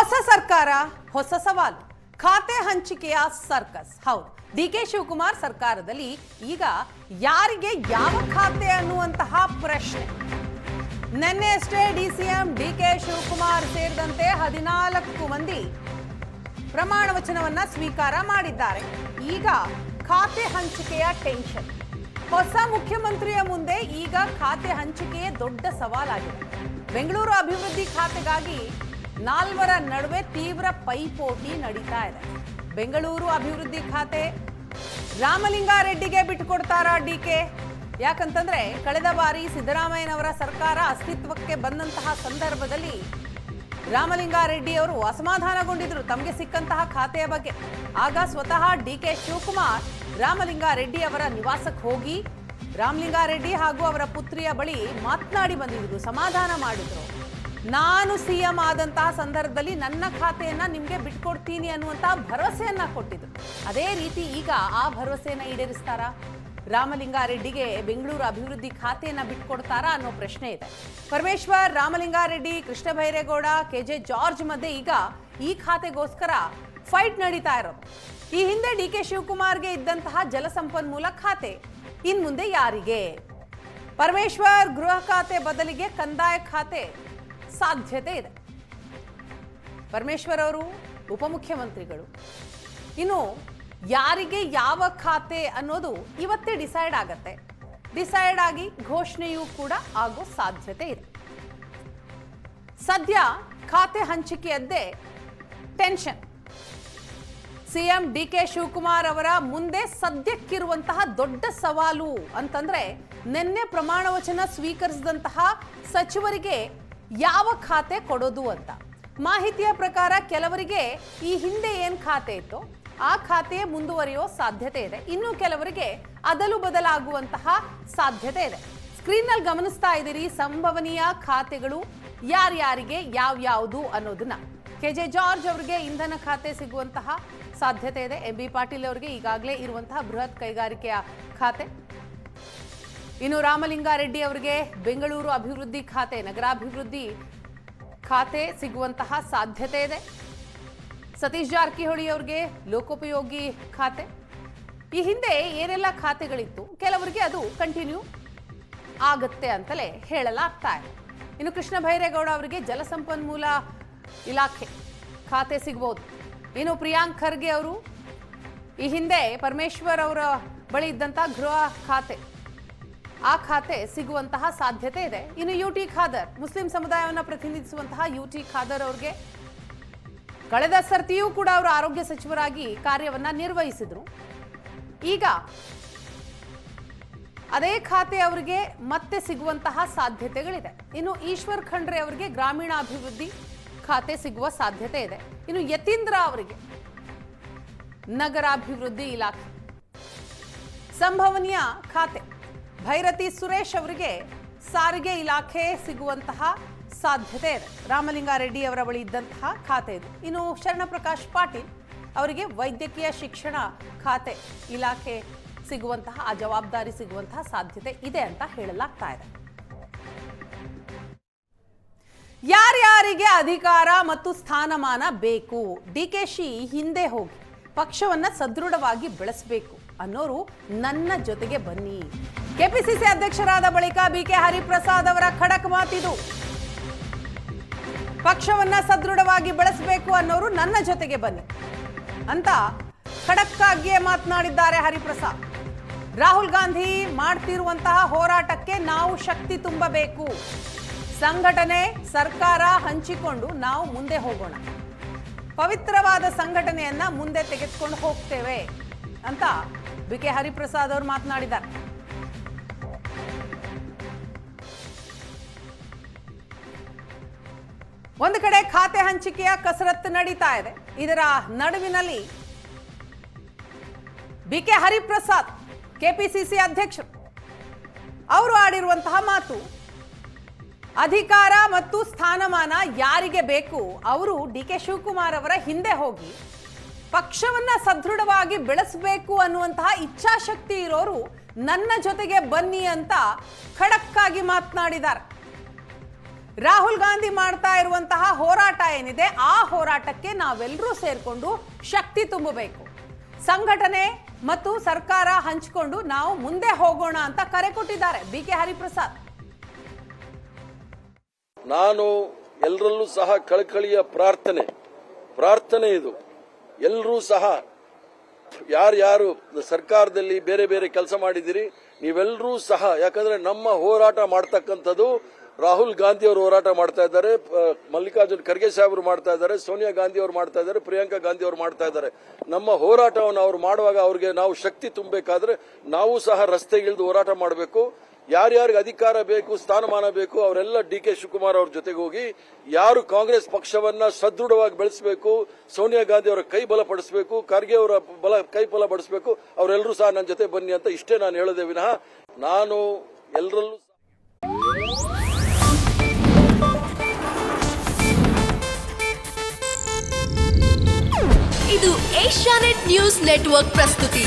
ಹೊಸ ಸರ್ಕಾರ ಹೊಸ ಸವಾಲು, ಖಾತೆ ಹಂಚಿಕೆಯ ಸರ್ಕಸ್. ಹೌದು, ಡಿಕೆ ಶಿವಕುಮಾರ್ ಸರ್ಕಾರದಲ್ಲಿ ಈಗ ಯಾರಿಗೆ ಯಾವ ಖಾತೆ ಅನ್ನುವಂತಹ ಪ್ರಶ್ನೆ. ನಿನ್ನೆಯಷ್ಟೇ ಡಿಸಿಎಂ ಡಿಕೆ ಶಿವಕುಮಾರ್ ಸೇರಿದಂತೆ 14 ಮಂದಿ ಪ್ರಮಾಣ ವಚನವನ್ನ ಸ್ವೀಕಾರ ಮಾಡಿದ್ದಾರೆ. ಈಗ ಖಾತೆ ಹಂಚಿಕೆಯ ಟೆನ್ಷನ್. ಹೊಸ ಮುಖ್ಯಮಂತ್ರಿಯ ಮುಂದೆ ಈಗ ಖಾತೆ ಹಂಚಿಕೆಯೇ ದೊಡ್ಡ ಸವಾಲಾಗಿದೆ. ಬೆಂಗಳೂರು ಅಭಿವೃದ್ಧಿ ಖಾತೆಗಾಗಿ 4 ನಡುವೆ ತೀವ್ರ ಪೈಪೋಟಿ ನಡೀತಾ ಇದೆ. ಬೆಂಗಳೂರು ಅಭಿವೃದ್ಧಿ ಖಾತೆ ರಾಮಲಿಂಗಾರೆಡ್ಡಿಗೆ ಬಿಟ್ಟುಕೊಡ್ತಾರಾ ಡಿಕೆ? ಯಾಕಂತಂದ್ರೆ ಕಳೆದ ಬಾರಿ ಸಿದ್ದರಾಮಯ್ಯನವರ ಸರ್ಕಾರ ಅಸ್ತಿತ್ವಕ್ಕೆ ಬಂದಂತಹ ಸಂದರ್ಭದಲ್ಲಿ ರಾಮಲಿಂಗಾರೆಡ್ಡಿ ಅವರು ಅಸಮಾಧಾನಗೊಂಡಿದ್ರು ತಮಗೆ ಸಿಕ್ಕಂತಹ ಖಾತೆಯ ಬಗ್ಗೆ. ಆಗ ಸ್ವತಃ ಡಿಕೆ ಶಿವಕುಮಾರ್ ರಾಮಲಿಂಗಾರೆಡ್ಡಿ ಅವರ ನಿವಾಸಕ್ಕೆ ಹೋಗಿ ರಾಮಲಿಂಗಾರೆಡ್ಡಿ ಹಾಗೂ ಅವರ ಪುತ್ರಿಯ ಬಳಿ ಮಾತನಾಡಿ ಬಂದಿದ್ರು, ಸಮಾಧಾನ ಮಾಡಿದ್ರು. ನಾನು ಸಿಎಂ ಆದಂತಹ ಸಂದರ್ಭದಲ್ಲಿ ನನ್ನ ಖಾತೆಯನ್ನ ನಿಮ್ಗೆ ಬಿಟ್ಕೊಡ್ತೀನಿ ಅನ್ನುವಂತಹ ಭರವಸೆಯನ್ನ ಕೊಟ್ಟಿದ್ರು. ಅದೇ ರೀತಿ ಈಗ ಆ ಭರವಸೆಯನ್ನ ಈಡೇರಿಸ್ತಾರಾ? ರಾಮಲಿಂಗಾರೆಡ್ಡಿಗೆ ಬೆಂಗಳೂರು ಅಭಿವೃದ್ಧಿ ಖಾತೆಯನ್ನ ಬಿಟ್ಕೊಡ್ತಾರಾ ಅನ್ನೋ ಪ್ರಶ್ನೆ ಇದೆ. ಪರಮೇಶ್ವರ್, ರಾಮಲಿಂಗಾರೆಡ್ಡಿ, ಕೃಷ್ಣ ಬೈರೇಗೌಡ, ಕೆಜೆ ಜಾರ್ಜ್ ಮಧ್ಯೆ ಈಗ ಈ ಖಾತೆಗೋಸ್ಕರ ಫೈಟ್ ನಡೀತಾ ಇರೋದು. ಈ ಹಿಂದೆ ಡಿಕೆ ಶಿವಕುಮಾರ್ಗೆ ಇದ್ದಂತಹ ಜಲಸಂಪನ್ಮೂಲ ಖಾತೆ ಇನ್ ಮುಂದೆ ಯಾರಿಗೆ? ಪರಮೇಶ್ವರ್ ಗೃಹ ಖಾತೆ ಬದಲಿಗೆ ಕಂದಾಯ ಖಾತೆ ಸಾಧ್ಯತೆ ಇದೆ. ಪರಮೇಶ್ವರ್ ಅವರು ಉಪಮುಖ್ಯಮಂತ್ರಿಗಳು. ಇನ್ನು ಯಾರಿಗೆ ಯಾವ ಖಾತೆ ಅನ್ನೋದು ಇವತ್ತೇ ಡಿಸೈಡ್ ಆಗತ್ತೆ. ಡಿಸೈಡ್ ಆಗಿ ಘೋಷಣೆಯೂ ಕೂಡ ಆಗೋ ಸಾಧ್ಯತೆ ಇದೆ. ಸದ್ಯ ಖಾತೆ ಹಂಚಿಕೆಯದ್ದೇ ಟೆನ್ಷನ್. ಸಿಎಂ ಡಿಕೆ ಶಿವಕುಮಾರ್ ಅವರ ಮುಂದೆ ಸದ್ಯಕ್ಕಿರುವಂತಹ ದೊಡ್ಡ ಸವಾಲು ಅಂತಂದ್ರೆ ನಿನ್ನೆ ಪ್ರಮಾಣ ವಚನ ಸ್ವೀಕರಿಸಿದಂತಹ ಸಚಿವರಿಗೆ ಯಾವ ಖಾತೆ ಕೊಡೋದು ಅಂತ. ಮಾಹಿತಿಯ ಪ್ರಕಾರ ಕೆಲವರಿಗೆ ಈ ಹಿಂದೆ ಏನ್ ಖಾತೆ ಇತ್ತು ಆ ಖಾತೆ ಮುಂದುವರಿಯೋ ಸಾಧ್ಯತೆ ಇದೆ. ಇನ್ನು ಕೆಲವರಿಗೆ ಅದಲು ಬದಲಾಗುವಂತಹ ಸಾಧ್ಯತೆ ಇದೆ. ಸ್ಕ್ರೀನ್ ನಲ್ಲಿ ಗಮನಿಸ್ತಾ ಇದ್ದೀರಿ ಸಂಭವನೀಯ ಖಾತೆಗಳು ಯಾರ್ಯಾರಿಗೆ ಯಾವ್ಯಾವುದು ಅನ್ನೋದನ್ನ. ಕೆಜೆ ಜಾರ್ಜ್ ಅವರಿಗೆ ಇಂಧನ ಖಾತೆ ಸಿಗುವಂತಹ ಸಾಧ್ಯತೆ ಇದೆ. ಎಂಬಿ ಪಾಟೀಲ್ ಅವರಿಗೆ ಈಗಾಗಲೇ ಇರುವಂತಹ ಬೃಹತ್ ಕೈಗಾರಿಕೆಯ ಖಾತೆ. ಇನ್ನು ರಾಮಲಿಂಗಾರೆಡ್ಡಿ ಅವರಿಗೆ ಬೆಂಗಳೂರು ಅಭಿವೃದ್ಧಿ ಖಾತೆ, ನಗರಾಭಿವೃದ್ಧಿ ಖಾತೆ ಸಿಗುವಂತಹ ಸಾಧ್ಯತೆ ಇದೆ. ಸತೀಶ್ ಜಾರಕಿಹೊಳಿ ಅವರಿಗೆ ಲೋಕೋಪಯೋಗಿ ಖಾತೆ. ಈ ಹಿಂದೆ ಏನೆಲ್ಲ ಖಾತೆಗಳಿತ್ತು ಕೆಲವರಿಗೆ ಅದು ಕಂಟಿನ್ಯೂ ಆಗತ್ತೆ ಅಂತಲೇ ಹೇಳಲಾಗ್ತಾ ಇದೆ. ಇನ್ನು ಕೃಷ್ಣ ಬೈರೇಗೌಡ ಅವರಿಗೆ ಜಲಸಂಪನ್ಮೂಲ ಇಲಾಖೆ ಖಾತೆ ಸಿಗಬಹುದು. ಇನ್ನು ಪ್ರಿಯಾಂಕ್ ಖರ್ಗೆ ಅವರು ಈ ಹಿಂದೆ ಪರಮೇಶ್ವರ್ ಅವರ ಬಳಿ ಇದ್ದಂತಹ ಗೃಹ ಖಾತೆ, ಆ ಖಾತೆ ಸಿಗುವಂತಹ ಸಾಧ್ಯತೆ ಇದೆ. ಇನ್ನು ಯುಟಿ ಖಾದರ್, ಮುಸ್ಲಿಂ ಸಮುದಾಯವನ್ನು ಪ್ರತಿನಿಧಿಸುವಂತಹ ಯುಟಿ ಖಾದರ್ ಅವರಿಗೆ ಕಳೆದ ಸರ್ತಿಯೂ ಕೂಡ ಅವರು ಆರೋಗ್ಯ ಸಚಿವರಾಗಿ ಕಾರ್ಯವನ್ನ ನಿರ್ವಹಿಸಿದ್ರು. ಈಗ ಅದೇ ಖಾತೆ ಅವರಿಗೆ ಮತ್ತೆ ಸಿಗುವಂತಹ ಸಾಧ್ಯತೆಗಳಿದೆ. ಇನ್ನು ಈಶ್ವರ್ ಖಂಡ್ರೆ ಅವರಿಗೆ ಗ್ರಾಮೀಣಾಭಿವೃದ್ಧಿ ಖಾತೆ ಸಿಗುವ ಸಾಧ್ಯತೆ ಇದೆ. ಇನ್ನು ಯತೀಂದ್ರ ಅವರಿಗೆ ನಗರಾಭಿವೃದ್ಧಿ ಇಲಾಖೆ. ಸಂಭವನೀಯ ಖಾತೆ ಭೈರತಿ ಸುರೇಶ್ ಅವರಿಗೆ ಸಾರಿಗೆ ಇಲಾಖೆ ಸಿಗುವಂತಹ ಸಾಧ್ಯತೆ ಇದೆ. ರಾಮಲಿಂಗಾರೆಡ್ಡಿ ಅವರ ಬಳಿ ಇದ್ದಂತಹ ಖಾತೆ ಇದು. ಇನ್ನು ಶರಣಪ್ರಕಾಶ್ ಪಾಟೀಲ್ ಅವರಿಗೆ ವೈದ್ಯಕೀಯ ಶಿಕ್ಷಣ ಖಾತೆ ಇಲಾಖೆ ಸಿಗುವಂತಹ, ಆ ಜವಾಬ್ದಾರಿ ಸಿಗುವಂತಹ ಸಾಧ್ಯತೆ ಇದೆ ಅಂತ ಹೇಳಲಾಗ್ತಾ ಇದೆ. ಯಾರ್ಯಾರಿಗೆ ಅಧಿಕಾರ ಮತ್ತು ಸ್ಥಾನಮಾನ ಬೇಕು? ಡಿಕೆಶಿ ಹಿಂದೆ ಹೋಗಿ ಪಕ್ಷವನ್ನ ಸದೃಢವಾಗಿ ಬೆಳೆಸಬೇಕು ಅನ್ನೋರು ನನ್ನ ಜೊತೆಗೆ ಬನ್ನಿ. ಕೆಪಿಸಿಸಿ ಅಧ್ಯಕ್ಷರಾದ ಬಳಿಕ ಬಿಕೆ ಹರಿಪ್ರಸಾದ್ ಅವರ ಖಡಕ್ ಮಾತಿದು. ಪಕ್ಷವನ್ನ ಸದೃಢವಾಗಿ ಬೆಳೆಸಬೇಕು ಅನ್ನೋರು ನನ್ನ ಜೊತೆಗೆ ಬನ್ನಿ ಅಂತ ಖಡಕ್ಕಾಗಿಯೇ ಮಾತನಾಡಿದ್ದಾರೆ ಹರಿಪ್ರಸಾದ್. ರಾಹುಲ್ ಗಾಂಧಿ ಮಾಡ್ತಿರುವಂತಹ ಹೋರಾಟಕ್ಕೆ ನಾವು ಶಕ್ತಿ ತುಂಬಬೇಕು. ಸಂಘಟನೆ, ಸರ್ಕಾರ ಹಂಚಿಕೊಂಡು ನಾವು ಮುಂದೆ ಹೋಗೋಣ. ಪವಿತ್ರವಾದ ಸಂಘಟನೆಯನ್ನ ಮುಂದೆ ತೆಗೆದುಕೊಂಡು ಹೋಗ್ತೇವೆ ಅಂತ ಬಿಕೆ ಹರಿಪ್ರಸಾದ್ ಅವರು ಮಾತನಾಡಿದ್ದಾರೆ. ಒಂದು ಕಡೆ ಖಾತೆ ಹಂಚಿಕೆಯ ಕಸರತ್ತು ನಡೀತಾ ಇದೆ. ಇದರ ನಡುವಿನಲ್ಲಿ ಬಿಕೆ ಹರಿಪ್ರಸಾದ್, ಕೆಪಿಸಿಸಿ ಅಧ್ಯಕ್ಷರು, ಅವರು ಆಡಿರುವಂತಹ ಮಾತು, ಅಧಿಕಾರ ಮತ್ತು ಸ್ಥಾನಮಾನ ಯಾರಿಗೆ ಬೇಕು ಅವರು ಡಿಕೆ ಶಿವಕುಮಾರ್ ಅವರ ಹಿಂದೆ ಹೋಗಿ ಪಕ್ಷವನ್ನ ಸದೃಢವಾಗಿ ಬೆಳೆಸಬೇಕು ಅನ್ನುವಂತಹ ಇಚ್ಛಾಶಕ್ತಿ ಇರೋರು ನನ್ನ ಜೊತೆಗೆ ಬನ್ನಿ ಅಂತ ಖಡಕ್ಕಾಗಿ ಮಾತನಾಡಿದ್ದಾರೆ. ರಾಹುಲ್ ಗಾಂಧಿ ಮಾಡ್ತಾ ಇರುವಂತಹ ಹೋರಾಟ ಏನಿದೆ ಆ ಹೋರಾಟಕ್ಕೆ ನಾವೆಲ್ಲರೂ ಸೇರ್ಕೊಂಡು ಶಕ್ತಿ ತುಂಬಬೇಕು, ಸಂಘಟನೆ ಮತ್ತು ಸರ್ಕಾರ ಹಂಚಿಕೊಂಡು ನಾವು ಮುಂದೆ ಹೋಗೋಣ ಅಂತ ಕರೆ ಕೊಟ್ಟಿದ್ದಾರೆ BK ಹರಿಪ್ರಸಾದ್. ನಾನು ಎಲ್ಲರಲ್ಲೂ ಸಹ ಕಳಕಳಿಯ ಪ್ರಾರ್ಥನೆ ಇದು. ಎಲ್ಲರೂ ಸಹ ಯಾರ್ಯಾರು ಸರ್ಕಾರದಲ್ಲಿ ಬೇರೆ ಬೇರೆ ಕೆಲಸ ಮಾಡಿದಿರಿ ನೀವೆಲ್ಲರೂ ಸಹ, ಯಾಕಂದ್ರೆ ನಮ್ಮ ಹೋರಾಟ ಮಾಡ್ತಕ್ಕಂಥದ್ದು ರಾಹುಲ್ ಗಾಂಧಿ ಅವರು ಹೋರಾಟ ಮಾಡ್ತಾ ಇದ್ದಾರೆ, ಮಲ್ಲಿಕಾರ್ಜುನ್ ಖರ್ಗೆ ಸಾಹೇಬರು ಮಾಡ್ತಾ ಇದ್ದಾರೆ, ಸೋನಿಯಾ ಗಾಂಧಿ ಅವರು ಮಾಡ್ತಾ ಇದ್ದಾರೆ, ಪ್ರಿಯಾಂಕಾ ಗಾಂಧಿ ಅವರು ಮಾಡ್ತಾ ಇದ್ದಾರೆ. ನಮ್ಮ ಹೋರಾಟವನ್ನು ಅವ್ರು ಮಾಡುವಾಗ ಅವ್ರಿಗೆ ನಾವು ಶಕ್ತಿ ತುಂಬಬೇಕಾದ್ರೆ ನಾವು ಸಹ ರಸ್ತೆಗಿಳಿದು ಹೋರಾಟ ಮಾಡಬೇಕು. ಯಾರ್ಯಾರಿಗೆ ಅಧಿಕಾರ ಬೇಕು, ಸ್ಥಾನಮಾನ ಬೇಕು ಅವರೆಲ್ಲ DK ಶಿವಕುಮಾರ್ ಅವ್ರ ಜೊತೆಗೆ ಹೋಗಿ ಯಾರು ಕಾಂಗ್ರೆಸ್ ಪಕ್ಷವನ್ನ ಸದೃಢವಾಗಿ ಬೆಳೆಸಬೇಕು, ಸೋನಿಯಾ ಗಾಂಧಿ ಅವರ ಕೈ ಬಲಪಡಿಸಬೇಕು, ಖರ್ಗೆ ಅವರ ಕೈ ಬಲಪಡಿಸಬೇಕು, ಅವರೆಲ್ಲರೂ ಸಹ ನನ್ನ ಜೊತೆ ಬನ್ನಿ ಅಂತ ಇಷ್ಟೇ ನಾನು ಹೇಳೋದೇ ವಿನಃ ನಾನು ಎಲ್ಲರಲ್ಲೂ ಇದು ಏಷ್ಯಾನೆಟ್ ನ್ಯೂಸ್ ನೆಟ್ವರ್ಕ್ ಪ್ರಸ್ತುತಿ.